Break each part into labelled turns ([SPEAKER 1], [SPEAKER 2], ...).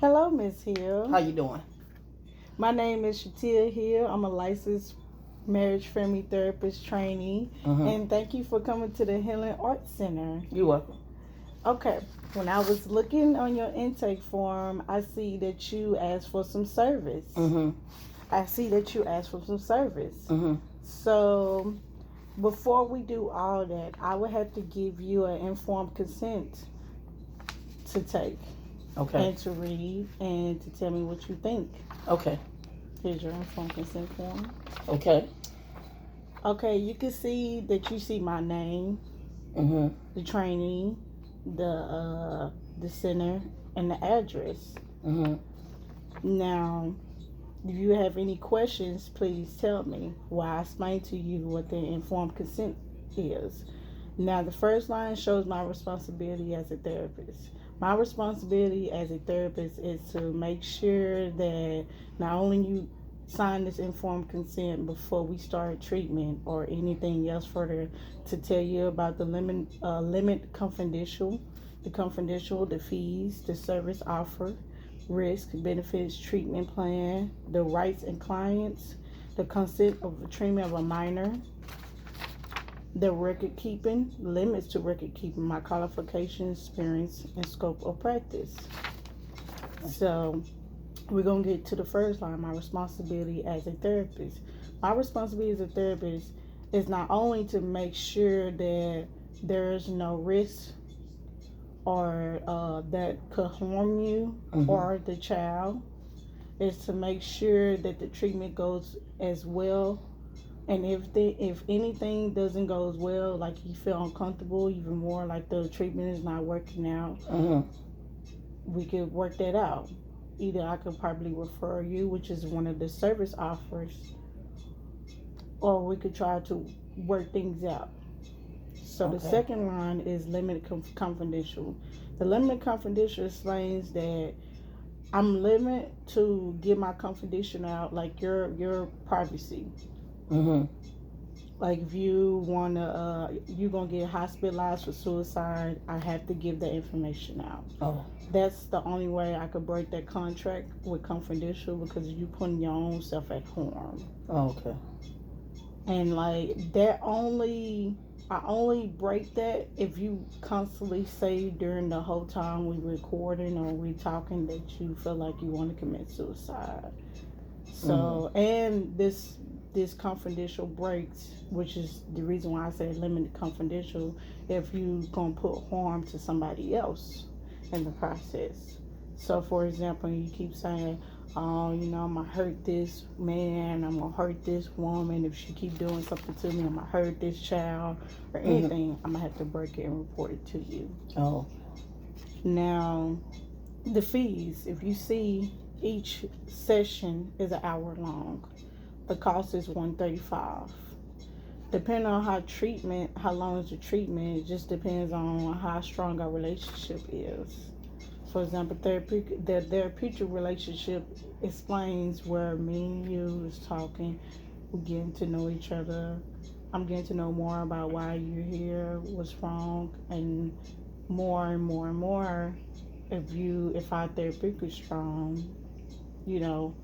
[SPEAKER 1] Hello, Miss Hill.
[SPEAKER 2] How you doing?
[SPEAKER 1] My name is Shatia Hill. I'm a licensed marriage family therapist trainee, and thank you for coming to the Healing Arts Center.
[SPEAKER 2] You're welcome.
[SPEAKER 1] Okay, when I was looking on your intake form, I see that you asked for some service. I see that you asked for some service. So, before we do all that, I would have to give you an informed consent to take.
[SPEAKER 2] Okay.
[SPEAKER 1] And to read and to tell me what you think.
[SPEAKER 2] Okay.
[SPEAKER 1] Here's your informed consent form.
[SPEAKER 2] Okay.
[SPEAKER 1] Okay, you can see that you see my name, the trainee, the center, and the address. Now, if you have any questions, please tell me while I explain to you what the informed consent is. Now, the first line shows my responsibility as a therapist. My responsibility as a therapist is to make sure that not only you sign this informed consent before we start treatment or anything else further, to tell you about the limit confidential, the fees, the service offer, risk, benefits, treatment plan, the rights and clients, the consent of the treatment of a minor, the record keeping, limits to record keeping, my qualifications, experience, and scope of practice. So we're going to get to the first line, my responsibility as a therapist. My responsibility as a therapist is not only to make sure that there is no risk or that could harm you or the child, is to make sure that the treatment goes as well. And if anything doesn't go as well, like you feel uncomfortable, even more like the treatment is not working out, we could work that out. Either I could probably refer you, which is one of the service offers, or we could try to work things out. So the second line is limited confidential. The limited confidential explains that I'm limited to give my confidential out, like your privacy. Like if you wanna, you're gonna get hospitalized for suicide, I have to give that information out. That's the only way I could break that contract with confidential, because you putting your own self at harm. And like that I only break that if you constantly say during the whole time we recording or we talking that you feel like you want to commit suicide. So and this confidential breaks, which is the reason why I said limited confidential, if you gonna put harm to somebody else in the process. So for example, you keep saying, oh, you know, I'm gonna hurt this man, I'm gonna hurt this woman, if she keep doing something to me, I'm gonna hurt this child or anything, I'm gonna have to break it and report it to you. Now the fees, if you see, each session is an hour long. The cost is $135. Depending on how long is the treatment, it just depends on how strong our relationship is. For example, the therapeutic relationship explains where me and you is talking, we're getting to know each other. I'm getting to know more about why you're here, what's wrong, and more and more and more. If our therapeutic is strong, you know,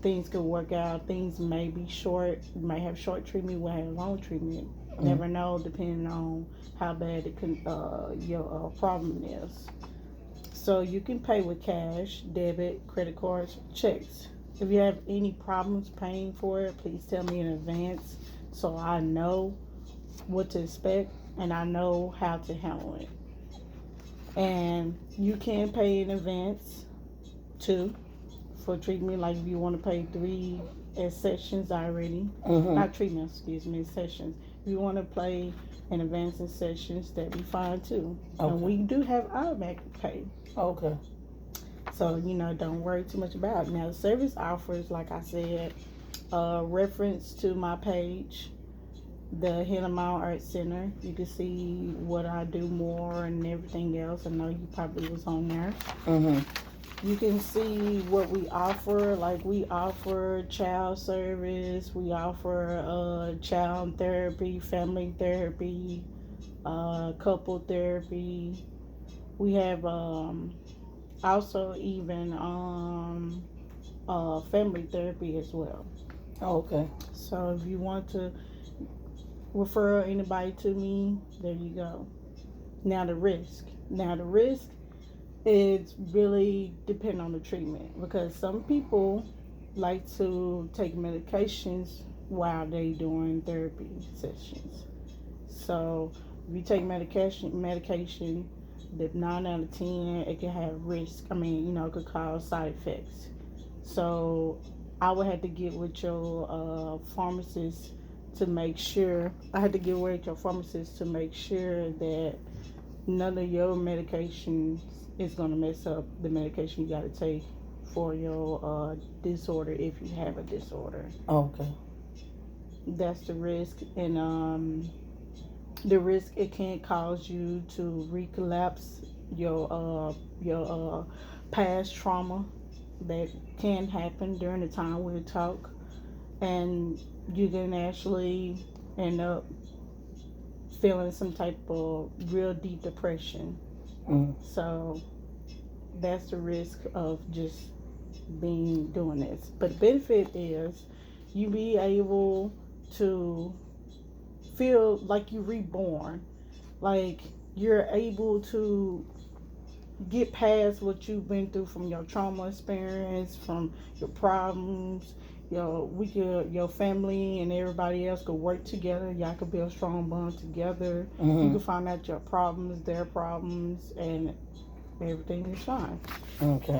[SPEAKER 1] things could work out. Things may be short. You may have short treatment, will have long treatment. Never know, depending on how bad your problem is. So you can pay with cash, debit, credit cards, checks. If you have any problems paying for it, please tell me in advance so I know what to expect and I know how to handle it. And you can pay in advance too for treatment. Like if you want to pay 3 sessions already, not treatment, excuse me, sessions. If you want to pay in advance in sessions, that'd be fine too. And we do have automatic pay. So, you know, don't worry too much about it. Now, the service offers, like I said, reference to my page, the Healing Arts Center. You can see what I do more and everything else. I know you probably was on there. You can see what we offer. Like we offer child service, we offer child therapy, family therapy, couple therapy. We have Also, even family therapy as well.
[SPEAKER 2] Oh, okay.
[SPEAKER 1] So if you want to refer anybody to me, there you go. Now the risk. Now the risk is really depend on the treatment because some people like to take medications while they doing therapy sessions. So if you take medication, the 9 out of 10 it can have risk. I mean, it could cause side effects. So I would have to get with your pharmacist to make sure. I had to get with your pharmacist to make sure that none of your medications is gonna mess up the medication you gotta take for your disorder if you have a disorder.
[SPEAKER 2] Oh, okay.
[SPEAKER 1] That's the risk, and the risk it can cause you to relapse your past trauma that can happen during the time we talk, and you can actually end up feeling some type of real deep depression.
[SPEAKER 2] Mm.
[SPEAKER 1] So that's the risk of just being doing this. But the benefit is you be able to feel like you're reborn, like you're able to get past what you've been through from your trauma experience, from your problems. Your family and everybody else could work together. Y'all could build a strong bond together. You
[SPEAKER 2] Mm-hmm.
[SPEAKER 1] can find out your problems, their problems, and everything is fine.
[SPEAKER 2] Okay.